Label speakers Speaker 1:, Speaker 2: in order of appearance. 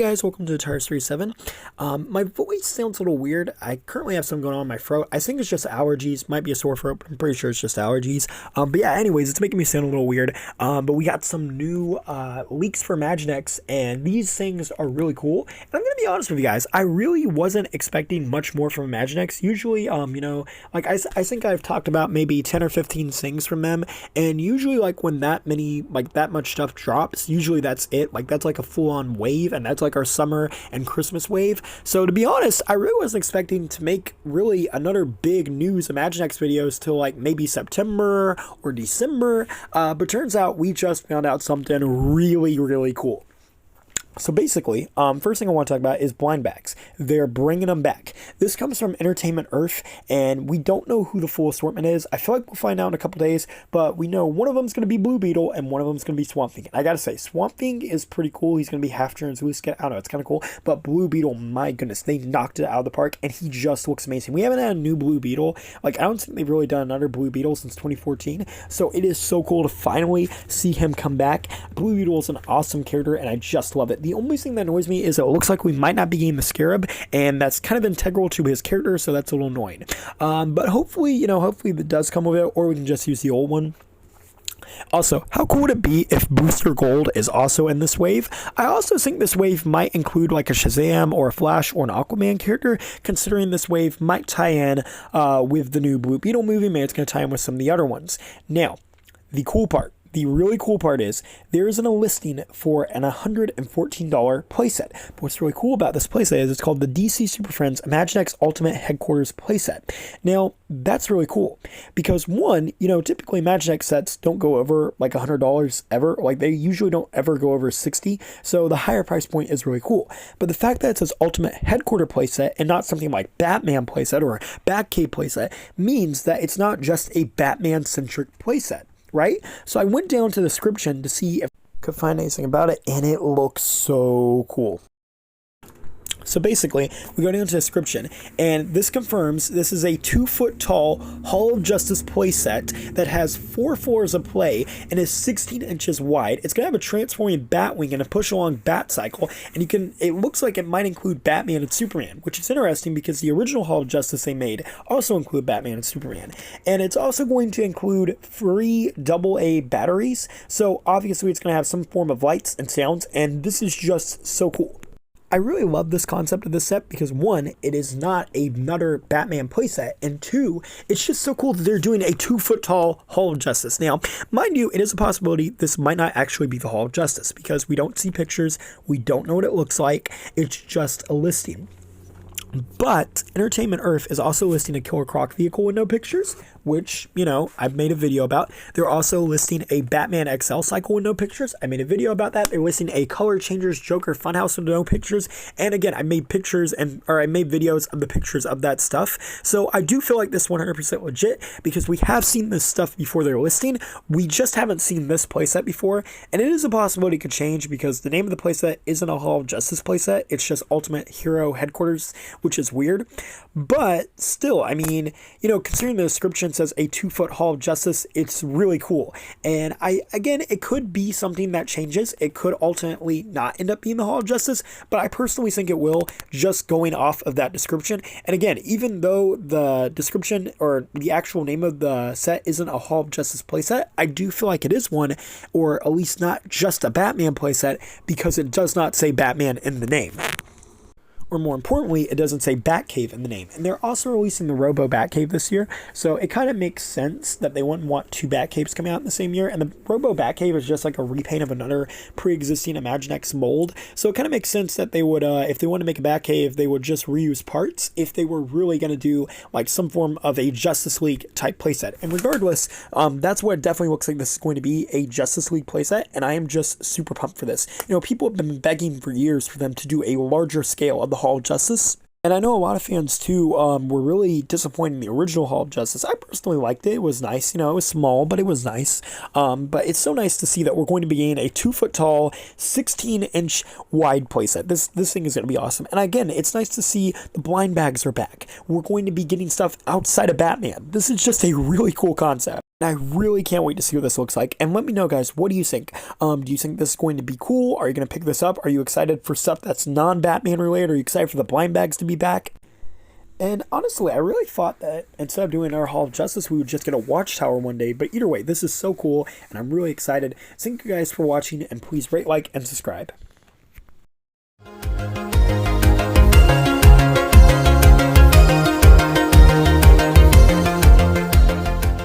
Speaker 1: guys, welcome to Tires 37. My voice sounds a little weird. I currently have something going on in my throat. I think it's just allergies, might be a sore throat, but I'm pretty sure it's just allergies. But yeah, anyways, it's making me sound a little weird. But we got some new leaks for Imaginext, and these things are really cool. And I'm gonna be honest with you guys, I really wasn't expecting much more from Imaginext. Usually, you know, like I think I've talked about maybe 10 or 15 things from them, and usually like when that much stuff drops, usually that's it. Like that's like a full-on wave, and that's like our summer and Christmas wave. So to be honest, I really wasn't expecting to make really another big news Imaginext videos till like maybe September or December, but turns out we just found out something really cool. So basically, first thing I want to talk about is blind bags. They're bringing them back. This comes from Entertainment Earth, and we don't know who the full assortment is. I feel like we'll find out in a couple days, but we know one of them is going to be Blue Beetle, and one of them is going to be Swamp Thing. I gotta say, Swamp Thing is pretty cool. He's going to be half Translucent. I don't know, it's kind of cool. But Blue Beetle, my goodness, they knocked it out of the park, and he just looks amazing. We haven't had a new Blue Beetle. Like, I don't think they've really done another Blue Beetle since 2014, so it is so cool to finally see him come back. Blue Beetle is an awesome character, and I just love it. The only thing that annoys me is it looks like we might not be getting the Scarab, and that's kind of integral to his character, so that's a little annoying. But hopefully, you know, hopefully it does come with it, or we can just use the old one. Also, how cool would it be if Booster Gold is also in this wave? I also think this wave might include like a Shazam or a Flash or an Aquaman character, considering this wave might tie in with the new Blue Beetle movie. Maybe it's going to tie in with some of the other ones. Now, the really cool part is there is a listing for an $114 playset. But what's really cool about this playset is it's called the DC Super Friends Imaginext Ultimate Headquarters playset. Now, that's really cool because one, you know, typically Imaginext sets don't go over like $100 ever. Like they usually don't ever go over 60. So the higher price point is really cool. But the fact that it says Ultimate Headquarter playset and not something like Batman playset or Batcave playset means that it's not just a Batman centric playset. Right? So I went down to the description to see if I could find anything about it, and it looks so cool. So basically, we go down to the description, and this confirms this is a 2-foot tall Hall of Justice playset that has 4 floors of play and is 16 inches wide. It's going to have a transforming Batwing and a push-along Bat Cycle, and it looks like it might include Batman and Superman, which is interesting because the original Hall of Justice they made also include Batman and Superman. And it's also going to include 3 AA batteries, so obviously it's going to have some form of lights and sounds, and this is just so cool. I really love this concept of this set because one, it is not another Batman playset, and two, it's just so cool that they're doing a 2-foot tall Hall of Justice. Now, mind you, it is a possibility this might not actually be the Hall of Justice because we don't see pictures, we don't know what it looks like, it's just a listing. But Entertainment Earth is also listing a Killer Croc vehicle with no pictures, which, you know, I've made a video about. They're also listing a Batman XL cycle with no pictures. I made a video about that. They're listing a Color Changers Joker Funhouse with no pictures. And again, I made videos of the pictures of that stuff. So I do feel like this 100% legit because we have seen this stuff before they're listing. We just haven't seen this playset before. And it is a possibility it could change because the name of the playset isn't a Hall of Justice playset. It's just Ultimate Hero Headquarters, which is weird. But still, I mean, you know, considering the description says a 2-foot Hall of Justice, it's really cool. And again, it could be something that changes. It could ultimately not end up being the Hall of Justice, but I personally think it will, just going off of that description. And again, even though the description or the actual name of the set isn't a Hall of Justice playset, I do feel like it is one, or at least not just a Batman playset, because it does not say Batman in the name. Or more importantly, it doesn't say Batcave in the name. And they're also releasing the Robo Batcave this year, so it kind of makes sense that they wouldn't want 2 Batcaves coming out in the same year. And the Robo Batcave is just like a repaint of another pre-existing Imaginext mold, so it kind of makes sense that they would, if they want to make a Batcave, they would just reuse parts if they were really going to do like some form of a Justice League type playset. And regardless, that's what it definitely looks like this is going to be, a Justice League playset, and I am just super pumped for this. You know, people have been begging for years for them to do a larger scale of the Hall of Justice. And I know a lot of fans too were really disappointed in the original Hall of Justice. I personally liked it. It was nice. You know, it was small, but it was nice. But it's so nice to see that we're going to be getting a 2-foot tall, 16-inch wide playset. This thing is going to be awesome. And again, it's nice to see the blind bags are back. We're going to be getting stuff outside of Batman. This is just a really cool concept. And I really can't wait to see what this looks like. And let me know, guys, what do you think? Do you think this is going to be cool? Are you going to pick this up? Are you excited for stuff that's non-Batman related? Are you excited for the blind bags to be back? And honestly, I really thought that instead of doing our Hall of Justice, we would just get a Watchtower one day. But either way, this is so cool, and I'm really excited. Thank you guys for watching, and please rate, like, and subscribe.